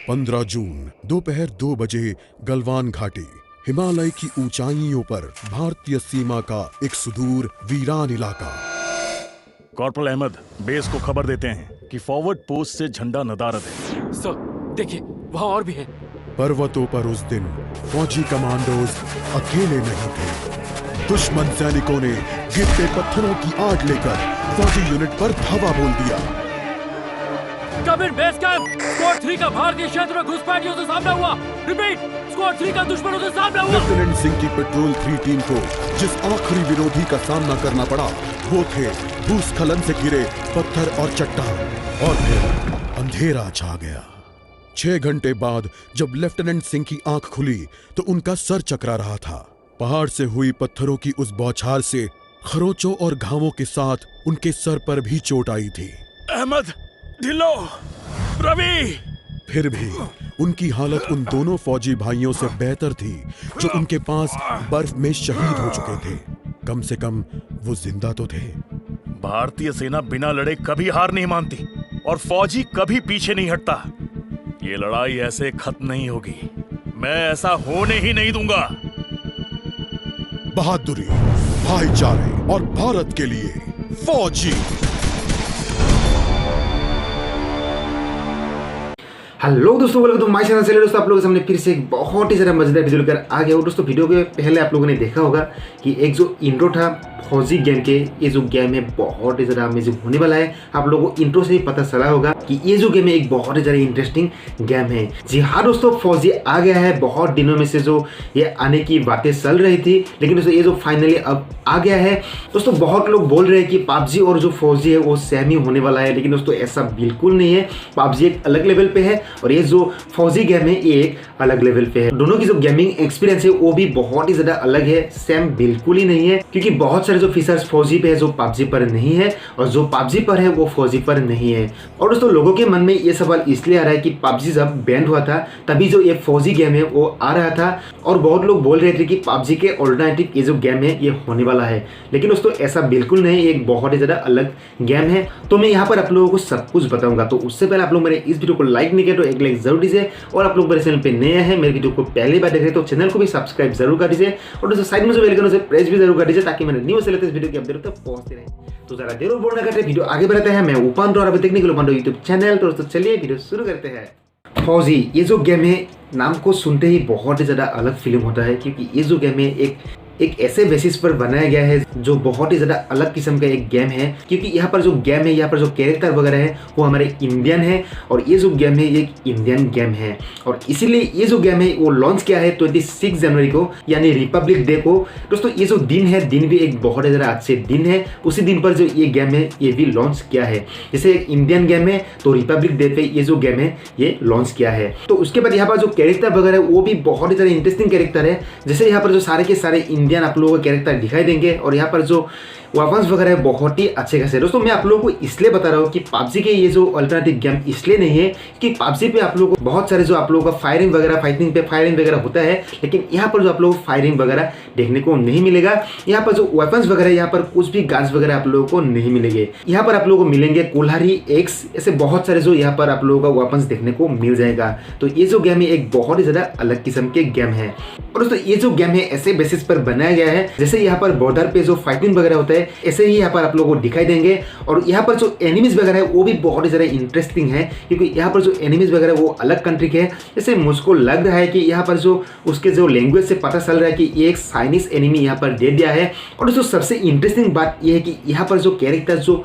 15 जून दोपहर 2 बजे गलवान घाटी, हिमालय की ऊंचाइयों पर भारतीय सीमा का एक सुदूर वीरान इलाका। कॉर्पोरल अहमद, बेस को खबर देते हैं कि फॉरवर्ड पोस्ट से झंडा नदारद है। सर देखिए, वहाँ और भी है। पर्वतों पर उस दिन फौजी कमांडोज अकेले नहीं थे। दुश्मन सैनिकों ने गिरते पत्थरों की आड़ लेकर फौजी यूनिट पर धावा बोल दिया। कमिंग बेस कैंप, स्क्वाड 3 का भारतीय क्षेत्र में घुसपैठियों से सामना हुआ। रिपीट, स्क्वाड 3 का दुश्मनों से सामना हुआ। लेफ्टिनेंट सिंह की पेट्रोल 3 टीम को जिस आखिरी विरोधी का सामना करना पड़ा वो थे भूस्खलन से घिरे पत्थर और चट्टान। और फिर अंधेरा छा गया। 6 घंटे बाद जब लेफ्टिनेंट सिंह की आंख खुली तो उनका सर चकरा रहा था। पहाड़ से हुई पत्थरों की उस बौछार से खरोंचों और घावों के साथ उनके सर पर भी चोट आई थी। अहमद, ढिल्लो, रवि। फिर भी उनकी हालत उन दोनों फौजी भाइयों से बेहतर थी जो उनके पास बर्फ में शहीद हो चुके थे। कम से कम वो जिंदा तो थे। भारतीय सेना बिना लड़े कभी हार नहीं मानती और फौजी कभी पीछे नहीं हटता। ये लड़ाई ऐसे खत्म नहीं होगी। मैं ऐसा होने ही नहीं दूंगा। बहादुरी, भाईचारे और भारत के लिए फौजी। हेलो दोस्तों, वेलकम टू माय चैनल। चलिए दोस्तों, आप लोगों के सामने फिर से एक बहुत ही ज़्यादा मजेदार वीडियो लेकर आ गया हूँ। दोस्तों वीडियो के पहले आप लोगों ने देखा होगा कि एक जो इंट्रो था फौजी गेम के, ये जो गेम है बहुत ही ज़्यादा अमेजिंग होने वाला है। आप लोगों को इंट्रो से ही पता चला होगा कि ये जो गेम है एक बहुत ही ज़्यादा इंटरेस्टिंग गेम है। जी हाँ दोस्तों, फौजी आ गया है। बहुत दिनों में से जो ये आने की बातें चल रही थी, लेकिन दोस्तों ये जो फाइनली अब आ गया है। दोस्तों बहुत लोग बोल रहे हैं कि पबजी और जो फौजी है वो सेम ही होने वाला है, लेकिन दोस्तों ऐसा बिल्कुल नहीं है। पबजी एक अलग लेवल पे है और ये जो फौजी गेम है ये एक अलग लेवल पे है। दोनों की जो गेमिंग एक्सपीरियंस है वो भी बहुत ही ज्यादा अलग है, सेम बिल्कुल ही नहीं है, क्योंकि बहुत सारे जो फीचर्स फौजी पे है जो पबजी पर नहीं है और जो पबजी पर है वो फौजी पर नहीं है। और दोस्तों लोगों के मन में ये सवाल इसलिए आ रहा है कि पबजी जब बैन हुआ था तभी जो ये फौजी गेम है वो आ रहा था और बहुत लोग बोल रहे थे कि पबजी के ऑल्टरनेटिव ये जो गेम है ये होने वाला है, लेकिन दोस्तों ऐसा बिल्कुल नहीं। एक बहुत ही ज्यादा अलग गेम है। तो मैं यहाँ पर आप लोगों को सब कुछ बताऊंगा। तो उससे पहले आप लोग मेरे इस वीडियो को लाइक नहीं किया तो एक लाइक जरूर दीजिए, और आप लोग मेरे चैनल पे नए हैं, मेरे वीडियो को पहली बार देख रहे हैं तो चैनल को भी सब्सक्राइब जरूर कर दीजिए, और दोस्तों साइड में जो बेल आइकन उसे प्रेस भी जरूर कर दीजिए ताकि मेरे न्यू से लेटेस्ट वीडियो की अपडेट तक पहुंचते रहे। तो जरा देर और बोल ना करते वीडियो आगे बढ़ाते हैं। मैं उपांडो और अभी देखने के लिए उपांडो यूट्यूब चैनल। तो दोस्तों चलिए वीडियो शुरू करते हैं। फौजी ये जो गेम है, नाम को सुनते ही बहुत ही ज्यादा अलग फीलिंग होता है, क्योंकि ये जो गेम है एक ऐसे बेसिस पर बनाया गया है जो बहुत ही ज़्यादा अलग किस्म का एक गेम है। क्योंकि यहाँ पर जो गेम है, यहाँ पर जो कैरेक्टर वगैरह है वो हमारे इंडियन है, और ये जो गेम है ये एक इंडियन गेम है। और इसीलिए ये जो गेम है वो लॉन्च किया है 26 जनवरी को, यानी रिपब्लिक डे को। दोस्तों ये जो दिन है, दिन भी एक बहुत ही ज़्यादा अच्छे दिन है। उसी दिन पर जो ये गेम है ये भी लॉन्च किया है। जैसे एक इंडियन गेम है तो रिपब्लिक डे पे ये जो गेम है ये लॉन्च किया है। तो उसके बाद यहाँ पर जो कैरेक्टर वगैरह है वो भी बहुत ही ज़्यादा इंटरेस्टिंग कैरेक्टर है। जैसे यहाँ पर जो सारे के सारे इंडियन आप लोगों को कैरेक्टर दिखाई देंगे, और यहाँ पर जो वेपन्स वगैरह है बहुत ही अच्छे खासे। दोस्तों मैं आप लोगों को इसलिए बता रहा हूँ कि पबजी के ये जो अल्टरनेटिव गेम इसलिए नहीं है कि पबजी पे आप लोगों को बहुत सारे जो आप लोगों का फायरिंग वगैरह, फाइटिंग पे फायरिंग वगैरह होता है, लेकिन यहाँ पर जो आप लोगों को फायरिंग वगैरह देखने को नहीं मिलेगा। यहाँ पर जो वेपन्स वगैरह, यहाँ पर कुछ भी गन्स वगैरह आप लोगों को नहीं मिलेंगे। यहाँ पर आप लोगों को मिलेंगे कुल्हाड़ी, एक्स, ऐसे बहुत सारे जो यहाँ पर आप लोगों का वेपन्स देखने को मिल जाएगा। तो ये जो गेम है एक बहुत ही ज्यादा अलग किस्म के गेम है। और दोस्तों ये जो गेम है ऐसे बेसिस पर बनाया गया है, जैसे यहाँ पर बॉर्डर पे जो फाइटिंग वगैरह होता है ऐसे ही यहाँ पर आप लोगों को दिखाई देंगे। और यहाँ पर जो एनिमीज वगैरह है वो भी बहुत ही ज़्यादा इंटरेस्टिंग है, क्योंकि यहाँ पर जो एनिमीज वगैरह वो अलग कंट्री के है। जैसे मुझको लग रहा है कि यहाँ पर जो उसके जो लैंग्वेज से पता चल रहा है कि ये एक चाइनीज एनिमी यहाँ पर दे दिया है। और दोस्तों सबसे इंटरेस्टिंग बात ये है कि यहाँ पर जो कैरेक्टर जो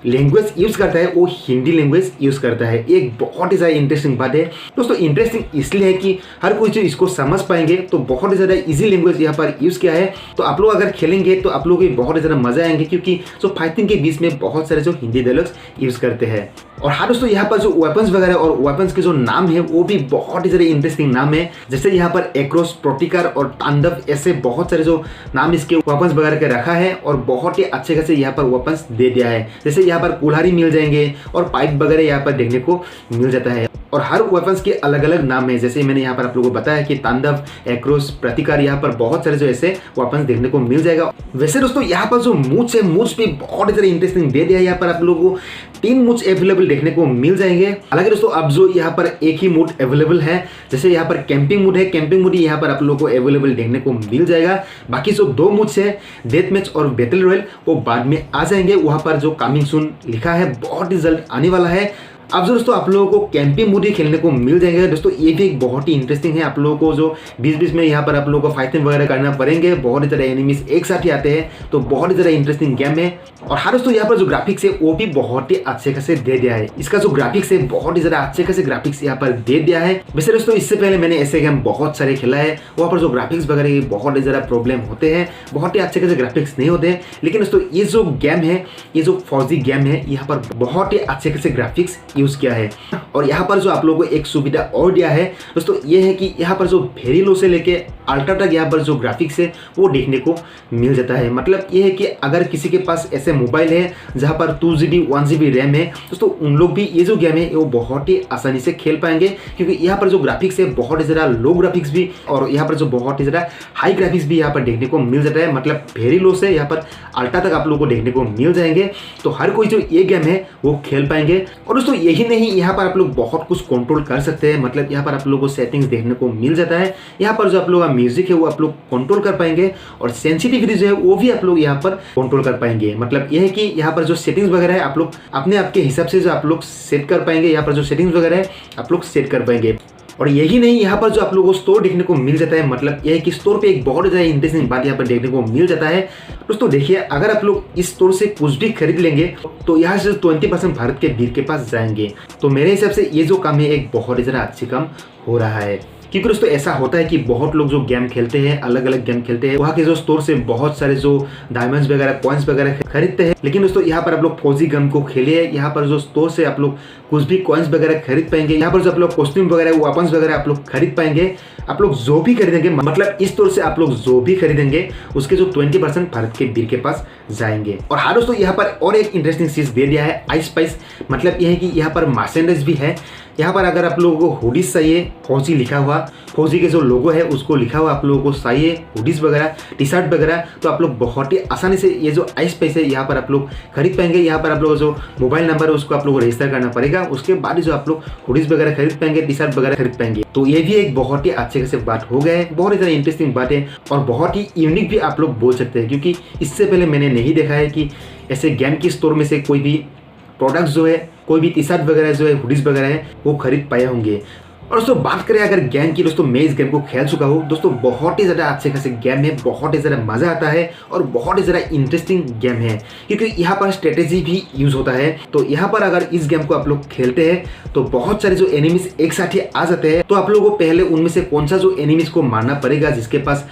लैंग्वेज यूज करता है वो हिंदी लैंग्वेज यूज करता है। एक बहुत ही ज़्यादा इंटरेस्टिंग बात है। दोस्तों इंटरेस्टिंग इसलिए है कि हर कोई जो इसको समझ पाएंगे, तो बहुत ही ज़्यादा इजी लैंग्वेज यहाँ पर यूज किया है। तो आप लोग अगर खेलेंगे तो आप लोगों को बहुत ही ज़्यादा मजा आएंगे, क्योंकि जो फाइटिंग के बीच में बहुत सारे जो हिंदी डायलॉग्स यूज करते हैं। और हाँ दोस्तों यहाँ पर जो वेपन्स वगैरह और वेपन्स के जो नाम है वो भी बहुत ही ज़्यादा इंटरेस्टिंग नाम है। जैसे यहाँ पर एक्रोस, प्रोटिकर और तांडव, ऐसे बहुत सारे जो नाम इसके वेपन्स वगैरह के रखा है, और बहुत ही अच्छे खासे यहाँ पर वेपन्स दे दिया है। जैसे यहाँ पर कुल्हाड़ी मिल जाएंगे और पाइप वगैरह यहाँ पर देखने को मिल जाता है। और हर वेपन्स के अलग अलग नाम है। जैसे मैंने यहाँ पर आप लोगों को बताया कि तांडव, एक्रोस, प्रतिकार, यहाँ पर बहुत सारे जो ऐसे वेपन्स देखने को मिल जाएगा। वैसे दोस्तों यहाँ पर जो मूव्स है, मूव्स भी बहुत ज़्यादा इंटरेस्टिंग दे दिया है। यहाँ पर आप लोगों को 3 मूव्स अवेलेबल देखने को मिल जाएंगे। हालांकि दोस्तों अब जो यहाँ पर एक ही मोड अवेलेबल है, जैसे यहाँ पर कैंपिंग मोड है, कैंपिंग मोड यहाँ पर आप लोगों को अवेलेबल देखने को मिल जाएगा। बाकी जो 2 मोड्स है डेथ मैच और बैटल रॉयल वो बाद में आ जाएंगे। वहां पर जो कमिंग सून लिखा है बहुत ही जल्द आने वाला है। अब जो दोस्तों आप लोगों को कैंपिंग मोड ही खेलने को मिल जाएंगे। दोस्तों ये भी एक बहुत ही इंटरेस्टिंग है। आप लोगों को जो बीच में यहाँ पर आप लोगों को फाइटिंग वगैरह करना पड़ेंगे, बहुत ही ज़्यादा एनिमीज एक साथ ही आते हैं, तो बहुत ही ज़्यादा इंटरेस्टिंग गेम है। और हाँ दोस्तों यहाँ पर जो ग्राफिक्स है वो भी बहुत ही अच्छे खासे दे दिया है। इसका जो ग्राफिक्स है बहुत ही ज़्यादा अच्छे खासे ग्राफिक्स यहाँ पर दे दिया है। वैसे दोस्तों इससे पहले मैंने ऐसे गेम बहुत सारे खेला है, वहाँ पर जो ग्राफिक्स वगैरह के बहुत ही ज़्यादा प्रॉब्लम होते हैं, बहुत ही अच्छे खासे ग्राफिक्स नहीं होते हैं। लेकिन दोस्तों ये जो गेम है, ये जो फौजी गेम है, यहाँ पर बहुत ही अच्छे खासे ग्राफिक्स यूज किया है। और यहाँ पर जो आप लोगों को एक सुविधा और दिया है दोस्तों, ये है कि यहाँ पर जो वेरी लो से लेके अल्ट्रा तक यहाँ पर जो ग्राफिक्स है वो देखने को मिल जाता है। मतलब ये है कि अगर किसी के पास ऐसे मोबाइल है जहाँ पर 2GB 1GB रैम है दोस्तों, उन लोग भी ये जो गेम है वो बहुत ही आसानी से खेल पाएंगे, क्योंकि यहाँ पर जो ग्राफिक्स है बहुत ही ज़्यादा लो ग्राफिक्स भी और यहाँ पर जो बहुत ही ज़्यादा हाई ग्राफिक्स भी यहाँ पर देखने को मिल जाता है। मतलब वेरी लो से यहाँ पर अल्ट्रा तक आप लोगों को देखने को मिल जाएंगे, तो हर कोई जो ये गेम है वो खेल पाएंगे। और दोस्तों यही नहीं, यहाँ पर आप लोग बहुत कुछ कंट्रोल कर सकते हैं। मतलब यहाँ पर आप लोगों को सेटिंग्स देखने को मिल जाता है। यहाँ पर जो आप लोगों का म्यूजिक है वो आप लोग कंट्रोल कर पाएंगे और सेंसिटिविटी जो है वो भी आप लोग यहाँ पर कंट्रोल कर पाएंगे। मतलब यह है कि यहाँ पर जो सेटिंग्स वगैरह है आप लोग अपने आप के हिसाब से जो आप लोग सेट कर पाएंगे। यहाँ पर जो सेटिंग्स वगैरह है आप लोग सेट कर पाएंगे। और यही नहीं, यहाँ पर जो आप लोगों को स्टोर देखने को मिल जाता है। मतलब यह है कि स्टोर पे एक बहुत ज़्यादा इंटरेस्टिंग बात यहाँ पर देखने को मिल जाता है। दोस्तों देखिए, अगर आप लोग इस स्टोर से कुछ भी खरीद लेंगे तो यहाँ से 20% भारत के बीर के पास जाएंगे। तो मेरे हिसाब से ये जो काम है एक बहुत ही ज़्यादा अच्छी काम हो रहा है, क्योंकि दोस्तों ऐसा होता है कि बहुत लोग जो गेम खेलते हैं, अलग अलग गेम खेलते हैं, वहाँ के जो स्टोर से बहुत सारे जो डायमंड्स वगैरह कॉइन्स वगैरह खरीदते हैं। लेकिन दोस्तों यहाँ पर आप लोग फौजी गेम को खेलिए, यहाँ पर जो स्टोर से आप लोग कुछ भी कॉइन्स वगैरह खरीद पाएंगे। यहाँ पर जो आप लोग कॉस्ट्यूम वगैरह वेपन्स वगैरह आप लोग खरीद पाएंगे। आप लोग जो भी खरीदेंगे, मतलब इस स्टोर से आप लोग जो भी खरीदेंगे उसके जो 20% भारत के बीर के पास जाएंगे। और हाँ दोस्तों यहाँ पर और एक इंटरेस्टिंग चीज दे दिया है, आइस स्पाइस। मतलब यह है कि यहाँ पर मर्चेंडाइज भी है। यहाँ पर अगर आप लोगों को हुडीज चाहिए, फौजी लिखा हुआ, फौजी के जो लोगो है उसको लिखा हुआ आप लोगों को चाहिए, हुडीज वगैरह, टी शर्ट वगैरह, तो आप लोग बहुत ही आसानी से ये जो आइस स्पाइस है यहाँ पर आप लोग खरीद पाएंगे। यहाँ पर आप लोग जो मोबाइल नंबर है उसको आप लोग को रजिस्टर करना पड़ेगा, उसके बाद ही जो आप लोग हुडीज वगैरह खरीद पाएंगे, टी शर्ट वगैरह खरीद पाएंगे। तो ये भी एक बहुत ही अच्छे से बात हो गया है, बहुत ही ज़्यादा इंटरेस्टिंग बात है और बहुत ही यूनिक भी आप लोग बोल सकते हैं, क्योंकि इससे पहले मैंने नहीं देखा है कि ऐसे गेम की स्टोर में से कोई भी प्रोडक्ट्स जो है, कोई भी टी शर्ट वगैरह जो है, हुडीज वगैरह है वो खरीद पाए होंगे। और दोस्तों बात करें अगर गेम की, दोस्तों मैं इस गेम को खेल चुका हूँ दोस्तों, बहुत ही ज़्यादा अच्छे खासे गेम है, बहुत ही ज़्यादा मज़ा आता है और बहुत ही ज़्यादा इंटरेस्टिंग गेम है, क्योंकि यहाँ पर स्ट्रेटेजी भी यूज़ होता है। तो यहाँ पर अगर इस गेम को आप लोग खेलते हैं तो बहुत सारे जो एनिमीज एक साथ ही आ जाते हैं, तो आप लोगों को पहले उनमें से कौन सा जो एनिमीज को मारना पड़ेगा, जिसके पास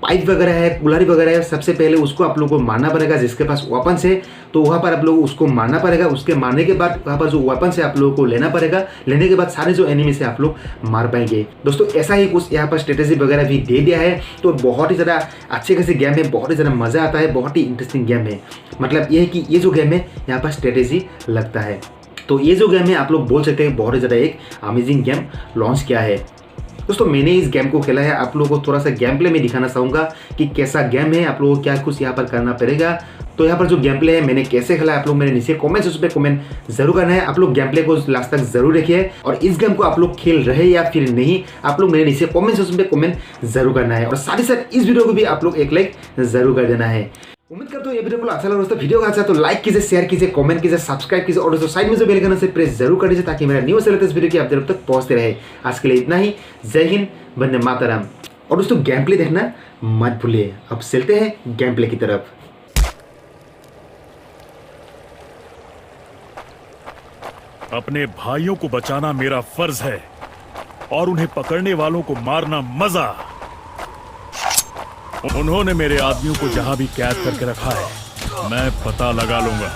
पाइप वगैरह है, कुल्हाड़ी वगैरह है, सबसे पहले उसको आप लोगों को मारना पड़ेगा। जिसके पास वेपन्स है तो वहाँ पर आप लोग उसको मारना पड़ेगा। उसके मारने के बाद वहाँ पर जो वेपन्स है आप लोगों को लेना पड़ेगा। लेने के बाद सारे जो एनिमी से आप लोग मार पाएंगे। दोस्तों ऐसा ही कुछ यहाँ पर स्ट्रेटेजी वगैरह भी दे दिया है। तो बहुत ही ज़्यादा अच्छे खासे गेम है, बहुत ही ज़्यादा मज़ा आता है, बहुत ही इंटरेस्टिंग गेम है। मतलब ये है कि ये जो गेम है यहाँ पर स्ट्रेटेजी लगता है। तो ये जो गेम है आप लोग बोल सकते हैं बहुत ही ज़्यादा एक अमेजिंग गेम लॉन्च किया है। दोस्तों मैंने इस गेम को खेला है, आप लोगों को थोड़ा सा गेम प्ले में दिखाना चाहूँगा कि कैसा गेम है, आप लोगों को क्या कुछ यहाँ पर करना पड़ेगा। तो यहाँ पर जो गेम प्ले है मैंने कैसे खेला है आप लोग मेरे नीचे कमेंट सेक्शन पे कमेंट जरूर करना है। आप लोग गेम प्ले को लास्ट तक जरूर देखिए और इस गेम को आप लोग खेल रहे या फिर नहीं आप लोग मेरे नीचे कमेंट सेक्शन पे कमेंट जरूर करना है। और साथ ही साथ इस वीडियो को भी आप लोग एक लाइक जरूर कर देना है। उम्मीद करता हूँ ये वीडियो को अच्छा लगा। दोस्तों वीडियो का अच्छा तो लाइक कीजिए, शेयर कीजिए, कमेंट कीजिए, सब्सक्राइब कीजिए और दोस्तों साइड में जो बेल आइकन से प्रेस जरूर कर दीजिए ताकि मेरा न्यू से लेटेस्ट वीडियो की आप जब तक पहुंचते रहे। आज के लिए इतना ही। जय हिंद, वंदे मातरम। और दोस्तों गेम प्ले देखना मत भूलिए। अब चलते हैं गेम प्ले की तरफ। अपने भाइयों को बचाना मेरा फर्ज है और उन्हें पकड़ने वालों को मारना मजा। उन्होंने मेरे आदमियों को जहां भी कैद करके रखा है मैं पता लगा लूंगा।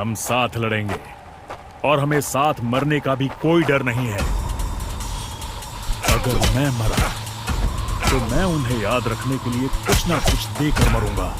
हम साथ लड़ेंगे और हमें साथ मरने का भी कोई डर नहीं है। अगर मैं मरा तो मैं उन्हें याद रखने के लिए कुछ ना कुछ देकर मरूंगा।